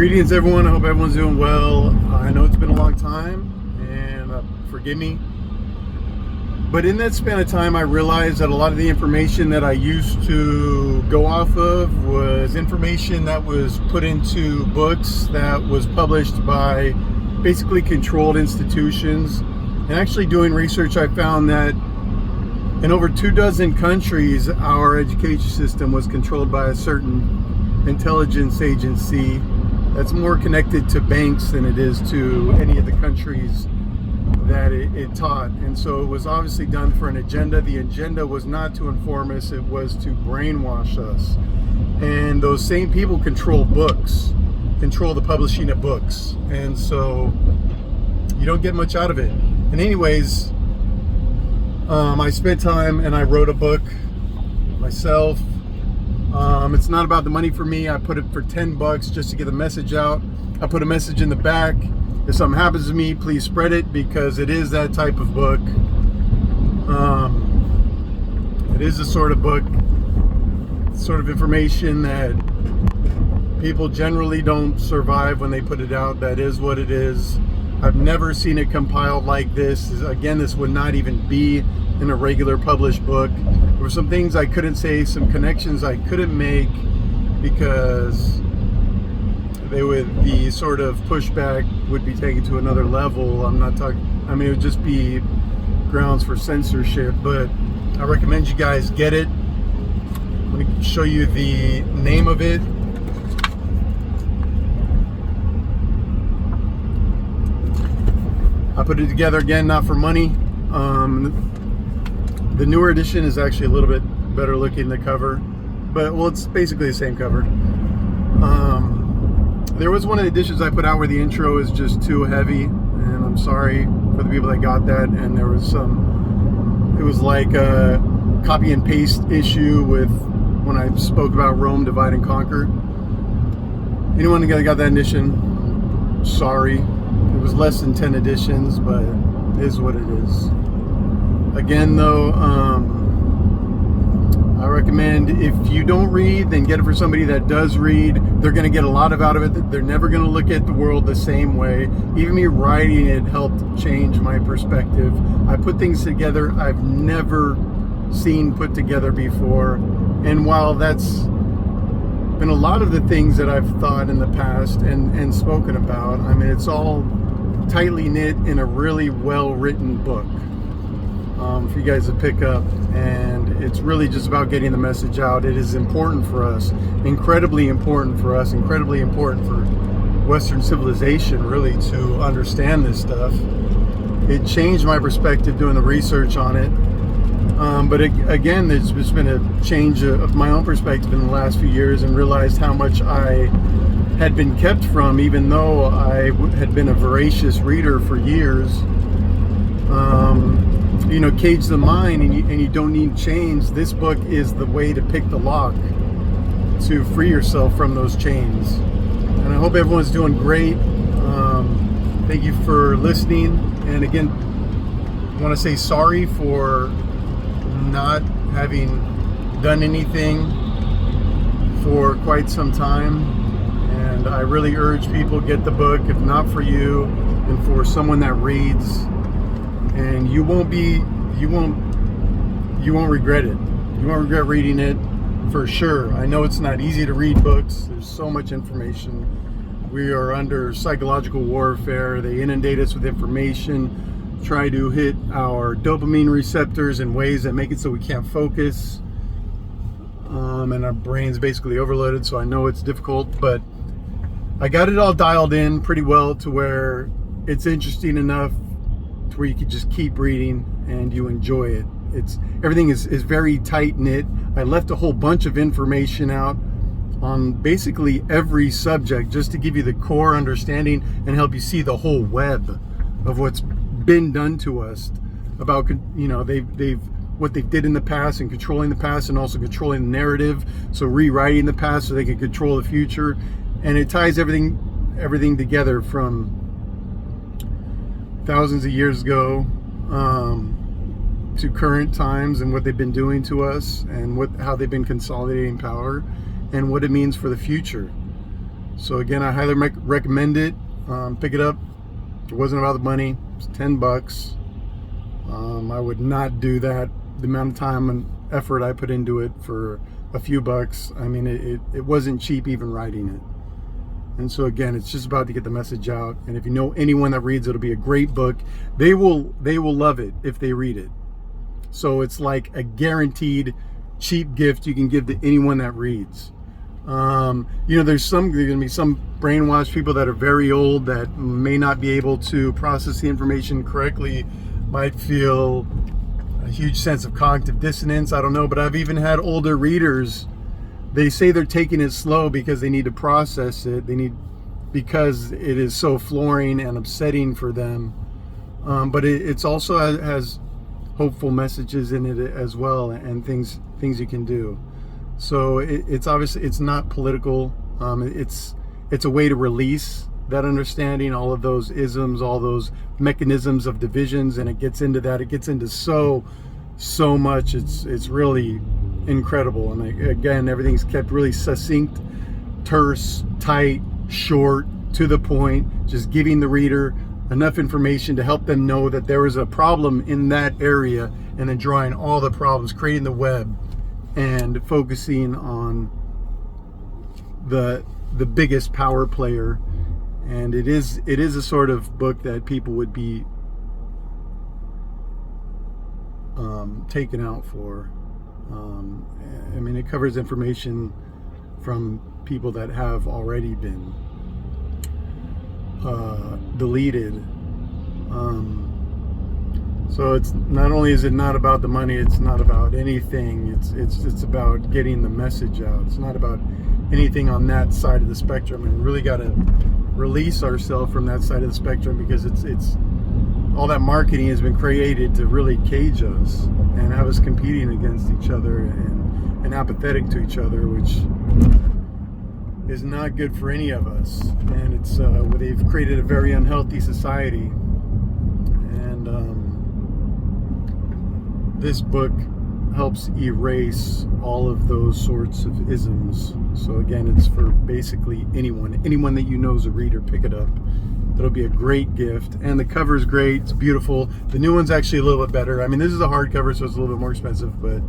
Greetings, everyone. I hope everyone's doing well. I know it's been a long time, and forgive me. But in that span of time, I realized that a lot of the information that I used to go off of was information that was put into books that was published by basically controlled institutions. And actually doing research, I found that in over 24 countries, our education system was controlled by a certain intelligence agency that's more connected to banks than it is to any of the countries that it taught. And so it was obviously done for an agenda. The agenda was not to inform us, it was to brainwash us. And those same people control books, control the publishing of books. And so you don't get much out of it. And anyways, I spent time and I wrote a book myself. It's not about the money for me. I put it for $10 just to get the message out. I put a message in the back. If something happens to me, please spread it, because it is that type of book. It is the sort of book, sort of information that people generally don't survive when they put it out. That is what it is. I've never seen it compiled like this. Again, this would not even be in a regular published book. There were some things I couldn't say, some connections I couldn't make, because the sort of pushback would be taken to another level. I'm not talking, I mean, it would just be grounds for censorship, but I recommend you guys get it. Let me show you the name of it. I put it together, again, not for money. The newer edition is actually a little bit better looking, the cover, but well, it's basically the same cover. There was one of the editions I put out where the intro is just too heavy, and I'm sorry for the people that got that. And there was it was like a copy and paste issue with when I spoke about Rome, divide and conquer. Anyone that got that edition, sorry. It was less than 10 editions, but it is what it is. Again, though, I recommend, if you don't read, then get it for somebody that does read. They're going to get a lot out of it. They're never going to look at the world the same way. Even me writing it helped change my perspective. I put things together I've never seen put together before. And while that's been a lot of the things that I've thought in the past and spoken about, I mean, it's all tightly knit in a really well-written book for you guys to pick up. And it's really just about getting the message out. It is important for us, incredibly important for us, incredibly important for Western civilization, really, to understand this stuff. It changed my perspective doing the research on it. But again, there's just been a change of my own perspective in the last few years, and realized how much I had been kept from, even though I had been a voracious reader for years. Cage the mind, and you don't need chains. This book is the way to pick the lock to free yourself from those chains. And I hope everyone's doing great. Thank you for listening. And again, I want to say sorry for not having done anything for quite some time. And I really urge people, get the book, if not for you, and for someone that reads. And you won't regret it. You won't regret reading it, for sure. I know it's not easy to read books. There's so much information. We are under psychological warfare. They inundate us with information, try to hit our dopamine receptors in ways that make it so we can't focus. And our brain's basically overloaded, so I know it's difficult, but I got it all dialed in pretty well to where it's interesting enough to where you can just keep reading and you enjoy it. Everything is very tight knit. I left a whole bunch of information out on basically every subject, just to give you the core understanding and help you see the whole web of what's been done to us, about they've what they did in the past, and controlling the past, and also controlling the narrative, so rewriting the past so they can control the future. And it ties everything together from thousands of years ago to current times, and what they've been doing to us, and how they've been consolidating power, and what it means for the future. So again, I highly recommend it. Pick it up. It wasn't about the money. It's $10. I would not do that. The amount of time and effort I put into it for a few bucks. I mean, it wasn't cheap even writing it. And so again, it's just about to get the message out. And if you know anyone that reads, it'll be a great book. They will love it if they read it. So it's like a guaranteed cheap gift you can give to anyone that reads. There's going to be some brainwashed people that are very old that may not be able to process the information correctly, might feel a huge sense of cognitive dissonance. I don't know, but I've even had older readers. They say they're taking it slow because they need to process it. Because it is so flooring and upsetting for them. But it's also has hopeful messages in it as well, and things you can do. So it's obviously, it's not political. It's a way to release that understanding, all of those isms, all those mechanisms of divisions, and it gets into that. It gets into so much. It's really incredible. And again, everything's kept really succinct, terse, tight, short, to the point, just giving the reader enough information to help them know that there is a problem in that area, and then drawing all the problems, creating the web, and focusing on the biggest power player. And it is a sort of book that people would be taken out for. I mean, it covers information from people that have already been deleted. So it's not only is it not about the money, it's not about anything. It's about getting the message out. It's not about anything on that side of the spectrum. And we really got to release ourselves from that side of the spectrum, because it's all that marketing has been created to really cage us and have us competing against each other and apathetic to each other, which is not good for any of us. And it's they've created a very unhealthy society. And this book helps erase all of those sorts of isms. So again, it's for basically anyone that you know is a reader. Pick it up. It'll be a great gift. And the cover is great. It's beautiful. The new one's actually a little bit better. I mean, this is a hardcover, so it's a little bit more expensive, but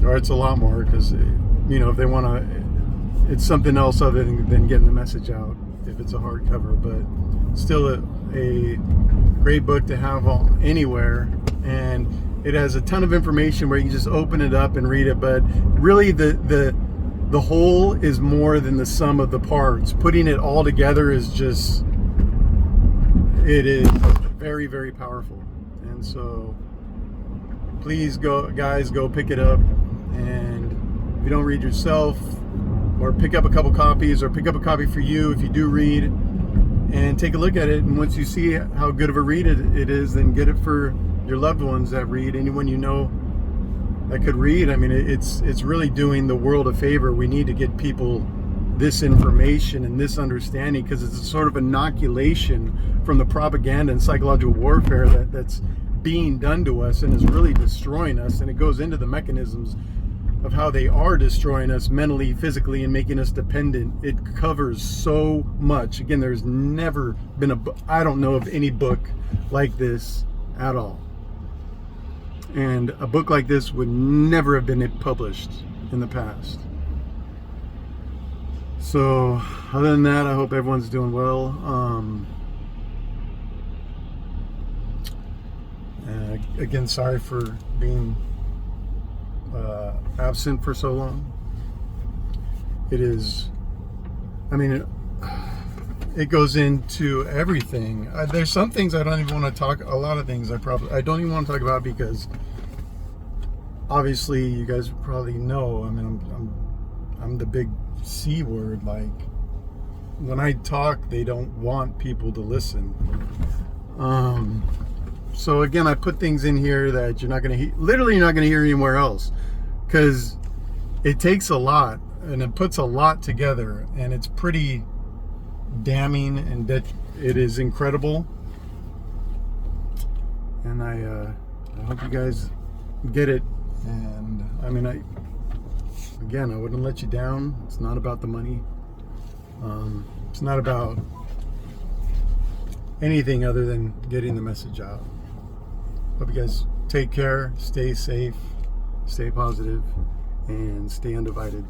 or it's a lot more, because if they want to, it's something else other than getting the message out if it's a hardcover. But still a great book to have anywhere. And it has a ton of information where you can just open it up and read it. But really, the whole is more than the sum of the parts. Putting it all together is it is very, very powerful. And so please go pick it up. And if you don't read yourself, or pick up a couple copies, or pick up a copy for you if you do read, and take a look at it. And once you see how good of a read it is, then get it for your loved ones that read, anyone you know that could read. I mean, it's really doing the world a favor. We need to get people this information and this understanding, because it's a sort of inoculation from the propaganda and psychological warfare that's being done to us and is really destroying us. And it goes into the mechanisms of how they are destroying us mentally, physically, and making us dependent. It covers so much. Again, there's never been I don't know of any book like this at all. And a book like this would never have been published in the past. So other than that, I hope everyone's doing well. Again, sorry for being absent for so long. It goes into everything. There's some things I don't even want to talk. A lot of things I don't even want to talk about, because obviously you guys probably know. I mean, I'm the big C word. Like, when I talk, they don't want people to listen. So again, I put things in here that you're not going to literally you're not going to hear anywhere else, because it takes a lot, and it puts a lot together, and it's pretty damning, and that it is incredible. And I hope you guys get it. And I mean, I wouldn't let you down. It's not about the money. It's not about anything other than getting the message out. Hope you guys take care, stay safe, stay positive, and stay undivided.